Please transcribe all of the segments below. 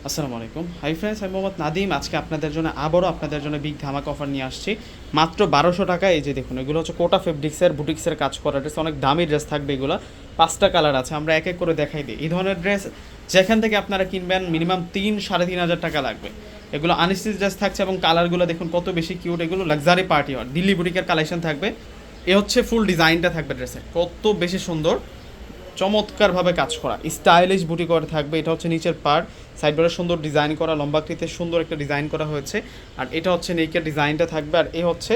আসসালামু আলাইকুম। Hi friends, আমি মোহাম্মদ নাদিম। আজকে আপনাদের জন্য আবারও আপনাদের জন্য বিগ ধামাকা অফার নিয়ে আসছি। মাত্র 1200 টাকায়। এই যে দেখুন, এগুলো হচ্ছে কোটা ফেব্রিক্সের বুটিক্সের কাজ করা ড্রেস। অনেক দামি ড্রেস থাকবে এগুলো। 5টা কালার আছে, আমরা এক এক করে দেখাই দিই। এই ধরনের ড্রেস যেখান থেকে আপনারা কিনবেন মিনিমাম 3-3.5 হাজার টাকা লাগবে। এগুলো আনস্টিচ ড্রেস থাকছে এবং কালারগুলো দেখুন কত বেশি কিউট। এগুলো লাক্সারি পার্টি ওয়ার দিল্লি বুটিকের কালেকশন থাকবে। এ হচ্ছে ফুল ডিজাইনটা থাকবে ড্রেসের, কত বেশি সুন্দর, চমৎকারভাবে কাজ করা, স্টাইলিশ বুটি করে থাকবে। এটা হচ্ছে নিচের পার্ট, সাইড বর্ডার সুন্দর ডিজাইন করা, লম্বাকৃতির সুন্দর একটা ডিজাইন করা হয়েছে। আর এটা হচ্ছে নেকের ডিজাইনটা থাকবে। আর এই হচ্ছে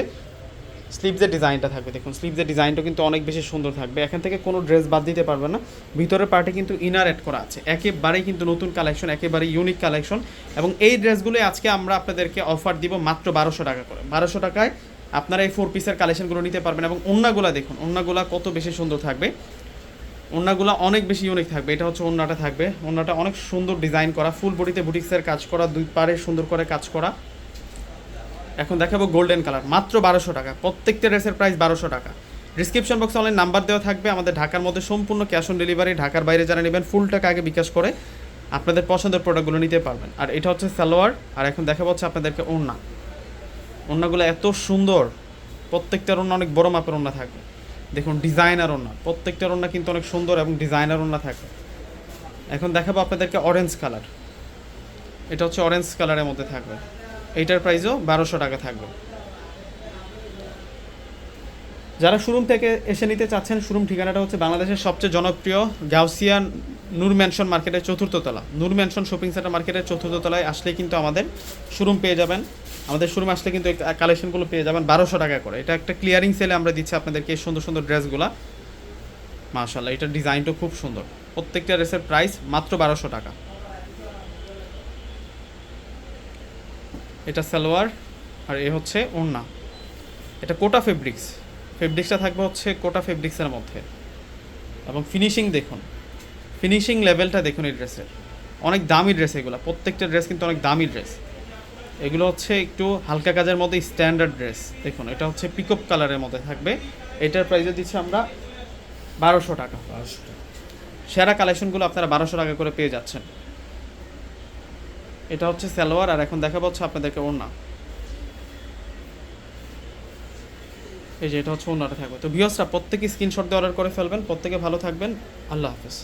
স্লিভসের ডিজাইনটা থাকবে। দেখুন স্লিভসের ডিজাইনটা কিন্তু অনেক বেশি সুন্দর থাকবে। এখান থেকে কোনো ড্রেস বাদ দিতে পারবে না। ভিতরের পার্টে কিন্তু ইনার অ্যাড করা আছে। একেবারেই কিন্তু নতুন কালেকশন, একেবারে ইউনিক কালেকশন। এবং এই ড্রেসগুলোই আজকে আমরা আপনাদেরকে অফার দিব মাত্র 1200 টাকা করে। 1200 টাকায় আপনারা এই 4 পিসের কালেকশনগুলো নিতে পারবেন। এবং ওড়নাগুলো দেখুন, ওড়নাগুলো কত বেশি সুন্দর থাকবে, ওড়নাগুলো অনেক বেশি ইউনিক থাকবে। এটা হচ্ছে ওড়নাটা থাকবে, ওড়নাটা অনেক সুন্দর ডিজাইন করা, ফুল বডিতে বুটিক্সের কাজ করা, দুই পারে সুন্দর করে কাজ করা। এখন দেখাবো গোল্ডেন কালার, মাত্র 1200 টাকা। প্রত্যেকটা ড্রেসের প্রাইস 1200 টাকা। ডিসক্রিপশন বক্সে অনলাইন নাম্বার দেওয়া থাকবে। আমাদের ঢাকার মধ্যে সম্পূর্ণ ক্যাশ অন ডেলিভারি। ঢাকার বাইরে যারা নেবেন ফুল টাকা আগে বিকাশ করে আপনাদের পছন্দের প্রোডাক্টগুলো নিতে পারবেন। আর এটা হচ্ছে সালোয়ার। আর এখন দেখাবো হচ্ছে আপনাদেরকে ওড়না। ওড়নাগুলো এত সুন্দর, প্রত্যেকটার ওড়না অনেক বড় মাপের ওড়না থাকবে। দেখুন ডিজাইনার ওড়না, প্রত্যেকটার ওড়না কিন্তু অনেক সুন্দর এবং ডিজাইনার ওড়না থাকবে। এখন দেখাবো আপনাদেরকে অরেঞ্জ কালার। এটা হচ্ছে অরেঞ্জ কালারের মধ্যে থাকবে। এইটার প্রাইসও 1200 টাকা থাকবে। যারা শোরুম থেকে এসে নিতে চাচ্ছেন, শোরুম ঠিকানাটা হচ্ছে বাংলাদেশের সবচেয়ে জনপ্রিয় গাউসিয়া নূর ম্যানশন মার্কেটের 4র্থ তলা, নূর ম্যানশন শপিং সেন্টার মার্কেটের 4র্থ তলায় আসলে কিন্তু আমাদের শোরুম পেয়ে যাবেন। আমাদের শোরুম আসলে কিন্তু এই কালেকশনগুলো পেয়ে যাবেন 1200 টাকা করে। এটা একটা ক্লিয়ারিং সেলে আমরা দিচ্ছি আপনাদেরকে এই সুন্দর সুন্দর ড্রেসগুলো। মাশাআল্লাহ, এটার ডিজাইনটাও খুব সুন্দর। প্রত্যেকটা ড্রেসের প্রাইস মাত্র 1200 টাকা। এটা সালোয়ার। আর এ হচ্ছে ওড়না। এটা কোটা ফেব্রিক্স, ফেব্রিক্সটা থাকবে হচ্ছে কোটা ফেব্রিক্সের মধ্যে। এবং ফিনিশিং দেখুন, ফিনিশিং লেভেলটা দেখুন এই ড্রেসের। অনেক দামি ড্রেস এগুলো, প্রত্যেকটা ড্রেস কিন্তু অনেক দামি ড্রেস। এগুলো হচ্ছে একটু হালকা কাজের মধ্যে স্ট্যান্ডার্ড ড্রেস। দেখুন এটা হচ্ছে পিকআপ কালারের মধ্যে থাকবে। এটার প্রাইসে দিচ্ছি আমরা 1200 টাকা। সেরা কালেকশনগুলো আপনারা 1200 টাকা করে পেয়ে যাচ্ছেন। এটা হচ্ছে সালোয়ার। আর এখন দেখা পাচ্ছে আপনাদেরকে ওড়না। এই যে এটা হচ্ছে ওড়নাটা থাকবে। তো ভিউয়ার্সরা প্রত্যেকে স্ক্রিনশট দিয়ে অর্ডার করে ফেলবেন। প্রত্যেকে ভালো থাকবেন। আল্লাহ হাফেজ।